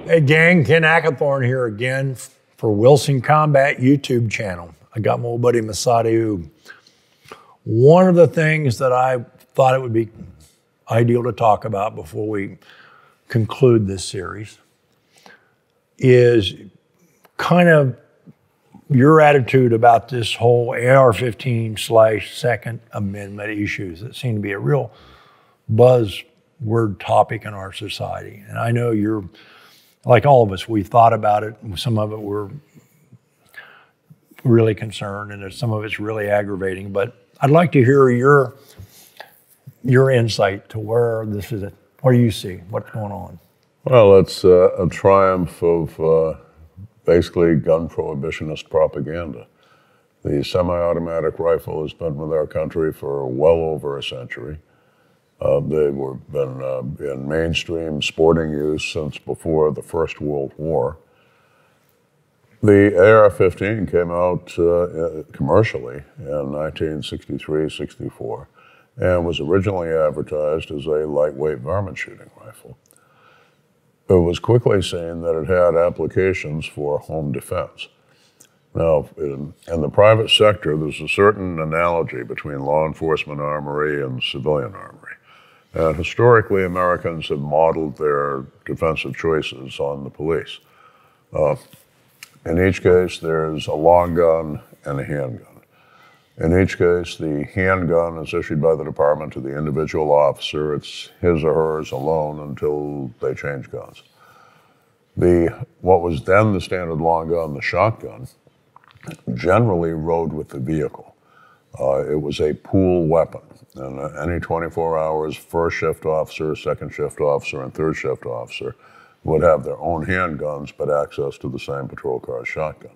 Hey gang, Ken Hackathorn here again for Wilson Combat YouTube channel. I got my old buddy Massad Ayoob. One of the things that I thought it would be ideal to talk about before we conclude this series is kind of your attitude about this whole AR-15/Second Amendment issues that seem to be a real buzzword topic in our society. And I know you're, like all of us, we thought about it, and some of it we're really concerned, and some of it's really aggravating. But I'd like to hear your insight to where this is, where you see what's going on. Well, it's a triumph of basically gun prohibitionist propaganda. The semi-automatic rifle has been with our country for well over a century. They've been in mainstream sporting use since before the First World War. The AR-15 came out commercially in 1963-64 and was originally advertised as a lightweight varmint shooting rifle. It was quickly seen that it had applications for home defense. Now, in the private sector, there's a certain analogy between law enforcement armory and civilian armory. And historically, Americans have modeled their defensive choices on the police. In each case, there's a long gun and a handgun. In each case, the handgun is issued by the department to the individual officer. It's his or hers alone until they change guns. What was then the standard long gun, the shotgun, generally rode with the vehicle. It was a pool weapon. And any 24 hours, first shift officer, second shift officer, and third shift officer would have their own handguns, but access to the same patrol car's shotgun.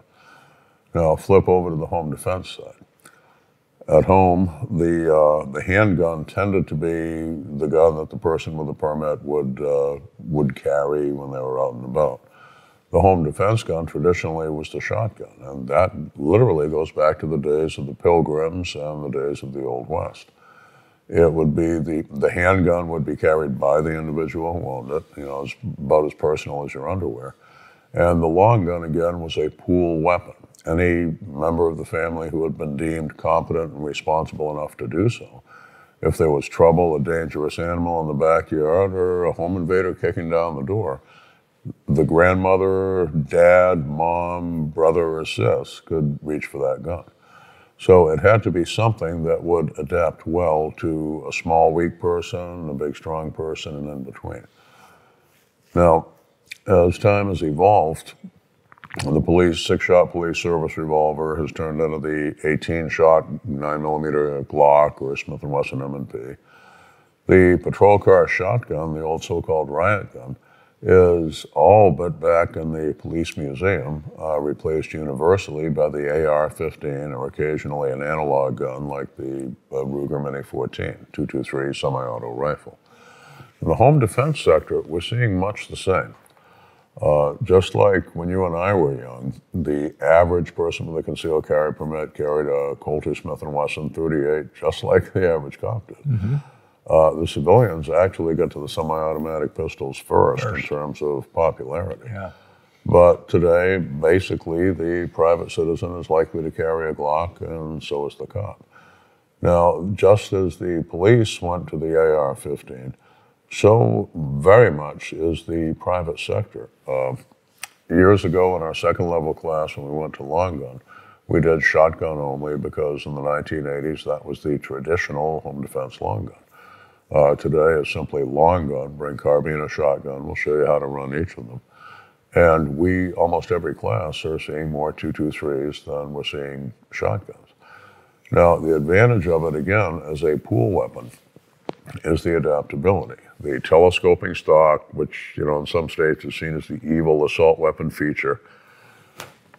Now, flip over to the home defense side. At home, the handgun tended to be the gun that the person with a permit would carry when they were out and about. The home defense gun traditionally was the shotgun, and that literally goes back to the days of the Pilgrims and the days of the Old West. It would be the handgun would be carried by the individual who owned it. You know, it's about as personal as your underwear. And the long gun, again, was a pool weapon. Any member of the family who had been deemed competent and responsible enough to do so, if there was trouble, a dangerous animal in the backyard, or a home invader kicking down the door, the grandmother, dad, mom, brother, or sis could reach for that gun. So it had to be something that would adapt well to a small, weak person, a big, strong person, and in between. Now, as time has evolved, the police, 6-shot police service revolver has turned into the 18-shot 9mm Glock or Smith & Wesson M&P. The patrol car shotgun, the old so-called riot gun, is all but back in the police museum, replaced universally by the AR-15 or occasionally an analog gun like the Ruger Mini-14, 223 semi-auto rifle. In the home defense sector, we're seeing much the same. Just like when you and I were young, the average person with a concealed carry permit carried a Coulter Smith & Wesson 38, just like the average cop did. Mm-hmm. The civilians actually got to the semi-automatic pistols first in terms of popularity. Yeah. But today, basically, the private citizen is likely to carry a Glock, and so is the cop. Now, just as the police went to the AR-15, so very much is the private sector. Years ago in our second level class when we went to long gun, we did shotgun only because in the 1980s that was the traditional home defense long gun. Today it's simply long gun, bring carbine or shotgun, we'll show you how to run each of them. And we, almost every class, are seeing more 223s than we're seeing shotguns. Now, the advantage of it, again, as a pool weapon is the adaptability. The telescoping stock, which, you know, in some states is seen as the evil assault weapon feature,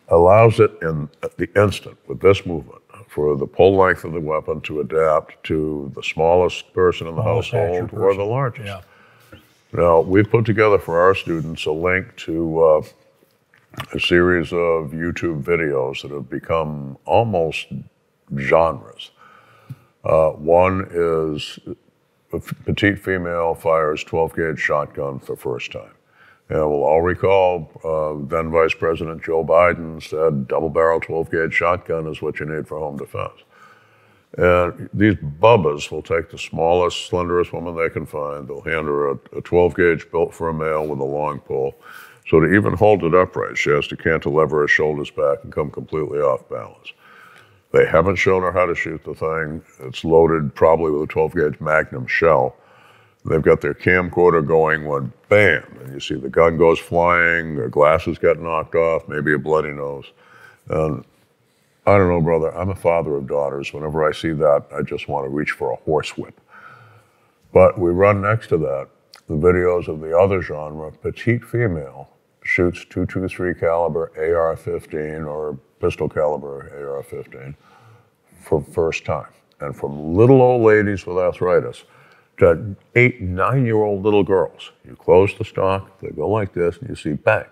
allows it in the instant, with this movement, for the pull length of the weapon to adapt to the smallest person in the household or the largest. Yeah. Now, we've put together for our students a link to a series of YouTube videos that have become almost genres. One is a petite female fires 12-gauge shotgun for the first time. And we'll all recall then Vice President Joe Biden said double-barrel 12-gauge shotgun is what you need for home defense. And these bubbas will take the smallest, slenderest woman they can find. They'll hand her a 12-gauge built for a male with a long pull. So to even hold it upright, she has to cantilever her shoulders back and come completely off balance. They haven't shown her how to shoot the thing. It's loaded probably with a 12-gauge Magnum shell. They've got their camcorder going when bam, and you see the gun goes flying, their glasses get knocked off, maybe a bloody nose. And I don't know, brother, I'm a father of daughters. Whenever I see that, I just want to reach for a horsewhip. But we run next to that the videos of the other genre, petite female, shoots .223 caliber AR-15 or pistol caliber AR-15 for the first time. And from little old ladies with arthritis to 8, 9-year-old little girls. You close the stock, they go like this, and you see bang,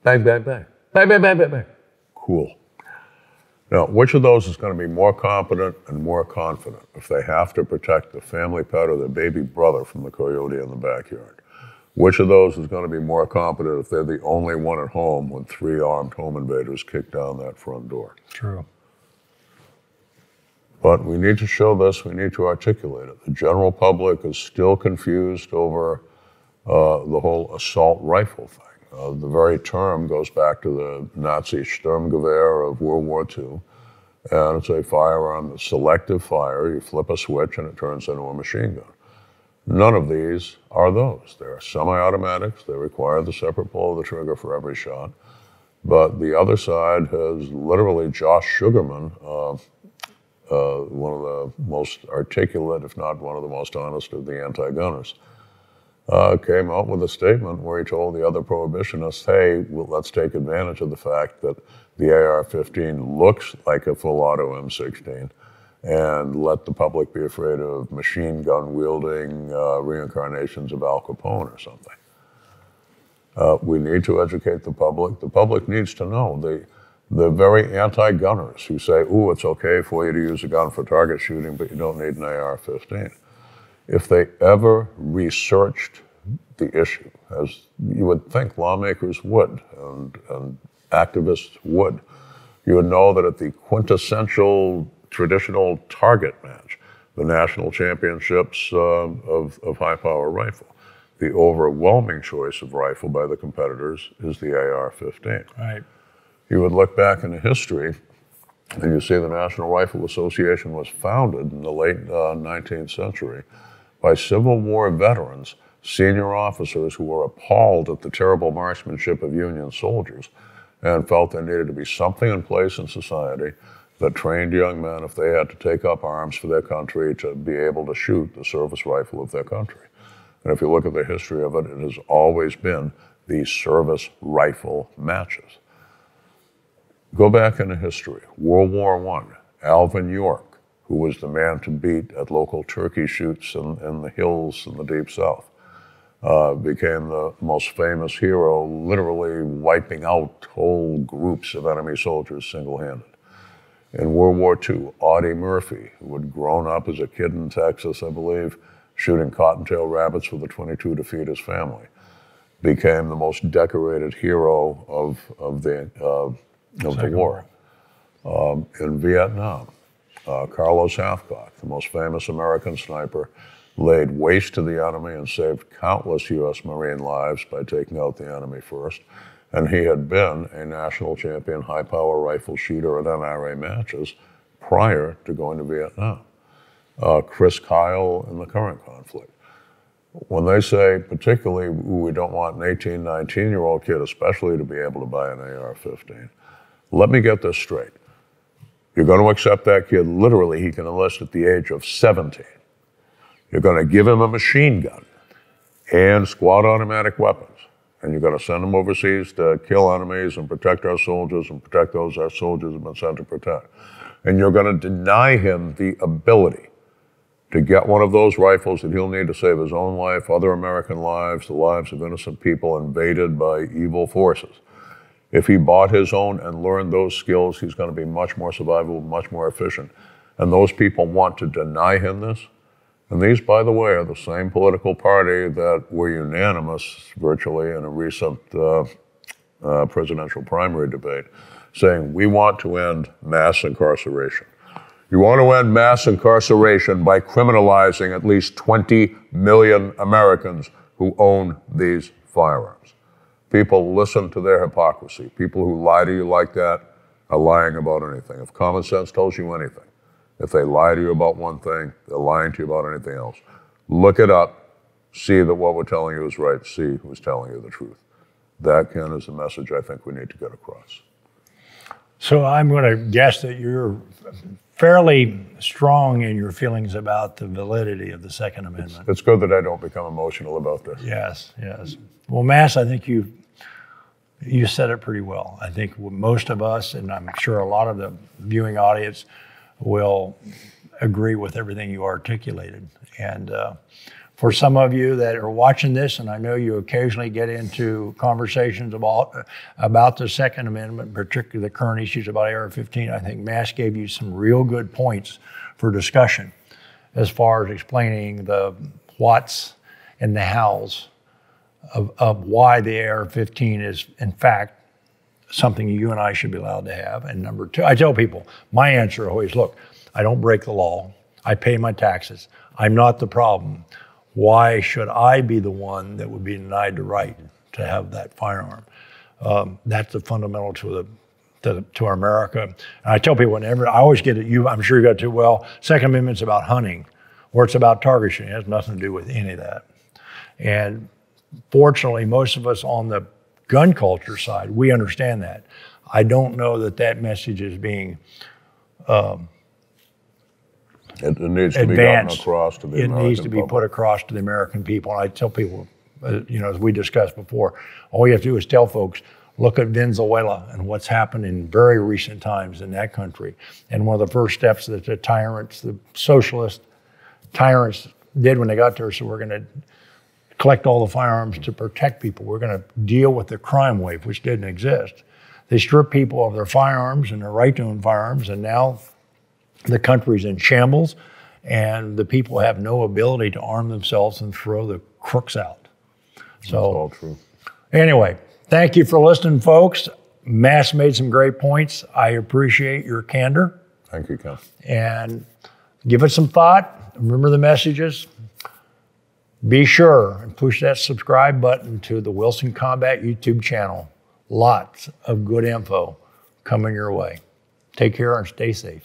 bang, bang, bang, bang, bang, bang, bang, bang. Cool. Now, which of those is going to be more competent and more confident if they have to protect the family pet or their baby brother from the coyote in the backyard? Which of those is going to be more competent if they're the only one at home when 3 armed home invaders kick down that front door? True. But we need to show this, we need to articulate it. The general public is still confused over the whole assault rifle thing. The very term goes back to the Nazi Sturmgewehr of World War II, and it's a firearm that's selective fire. You flip a switch and it turns into a machine gun. None of these are those. They're semi-automatics. They require the separate pull of the trigger for every shot. But the other side has literally Josh Sugarman, one of the most articulate, if not one of the most honest of the anti-gunners, came out with a statement where he told the other prohibitionists, hey, well, let's take advantage of the fact that the AR-15 looks like a full auto M16 and let the public be afraid of machine gun wielding reincarnations of Al Capone or something. We need to educate the public. The public needs to know. The very anti-gunners who say, ooh, it's okay for you to use a gun for target shooting, but you don't need an AR-15. If they ever researched the issue, as you would think lawmakers would and activists would, you would know that at the quintessential traditional target match, the national championships of high-power rifle, the overwhelming choice of rifle by the competitors is the AR-15. Right. You would look back into history, and you see the National Rifle Association was founded in the late 19th century by Civil War veterans, senior officers who were appalled at the terrible marksmanship of Union soldiers and felt there needed to be something in place in society that trained young men, if they had to take up arms for their country, to be able to shoot the service rifle of their country. And if you look at the history of it, it has always been the service rifle matches. Go back into history. World War I, Alvin York, who was the man to beat at local turkey shoots in the hills in the Deep South, became the most famous hero, literally wiping out whole groups of enemy soldiers single-handed. In World War II, Audie Murphy, who had grown up as a kid in Texas, I believe, shooting cottontail rabbits with a .22 to feed his family, became the most decorated hero of the war. In Vietnam, Carlos Hathcock, the most famous American sniper, laid waste to the enemy and saved countless U.S. Marine lives by taking out the enemy first. And he had been a national champion high-power rifle shooter at NRA matches prior to going to Vietnam. Chris Kyle in the current conflict. When they say, particularly, we don't want an 18, 19-year-old kid especially to be able to buy an AR-15, let me get this straight. You're going to accept that kid, literally, he can enlist at the age of 17. You're going to give him a machine gun and squad automatic weapons, and you're going to send him overseas to kill enemies and protect our soldiers and protect those our soldiers have been sent to protect. And you're going to deny him the ability to get one of those rifles that he'll need to save his own life, other American lives, the lives of innocent people invaded by evil forces. If he bought his own and learned those skills, he's going to be much more survivable, much more efficient. And those people want to deny him this. And these, by the way, are the same political party that were unanimous virtually in a recent presidential primary debate, saying we want to end mass incarceration. You want to end mass incarceration by criminalizing at least 20 million Americans who own these firearms. People, listen to their hypocrisy. People who lie to you like that are lying about anything. If common sense tells you anything, if they lie to you about one thing, they're lying to you about anything else. Look it up, see that what we're telling you is right, see who's telling you the truth. That, Ken, is the message I think we need to get across. So I'm going to guess that you're fairly strong in your feelings about the validity of the Second Amendment. It's good that I don't become emotional about this. Yes, yes. Well, Mass, I think you said it pretty well. I think most of us, and I'm sure a lot of the viewing audience, will agree with everything you articulated. And for some of you that are watching this, and I know you occasionally get into conversations about the Second Amendment, particularly the current issues about AR-15, I think Mass gave you some real good points for discussion as far as explaining the whats and the hows of why the AR-15 is, in fact, something you and I should be allowed to have. And number two, I tell people, my answer always, look, I don't break the law. I pay my taxes. I'm not the problem. Why should I be the one that would be denied the right to have that firearm? That's the fundamental to our America. And I tell people whenever, I always get it, I'm sure you got to, well, Second Amendment's about hunting, or it's about target shooting. It has nothing to do with any of that. And fortunately, most of us on the gun culture side, we understand that. I don't know that that message is being it needs to advanced. Be gotten across to the American It needs to be public. put across to the American people. And I tell people, as we discussed before, all you have to do is tell folks, look at Venezuela and what's happened in very recent times in that country. And one of the first steps that the tyrants, the socialist tyrants did when they got there, so we're going to collect all the firearms to protect people. We're going to deal with the crime wave, which didn't exist. They stripped people of their firearms and their right to own firearms, and now the country's in shambles, and the people have no ability to arm themselves and throw the crooks out. So, that's all true. Anyway, thank you for listening, folks. Mass made some great points. I appreciate your candor. Thank you, Ken. And give it some thought. Remember the messages. Be sure and push that subscribe button to the Wilson Combat YouTube channel. Lots of good info coming your way. Take care and stay safe.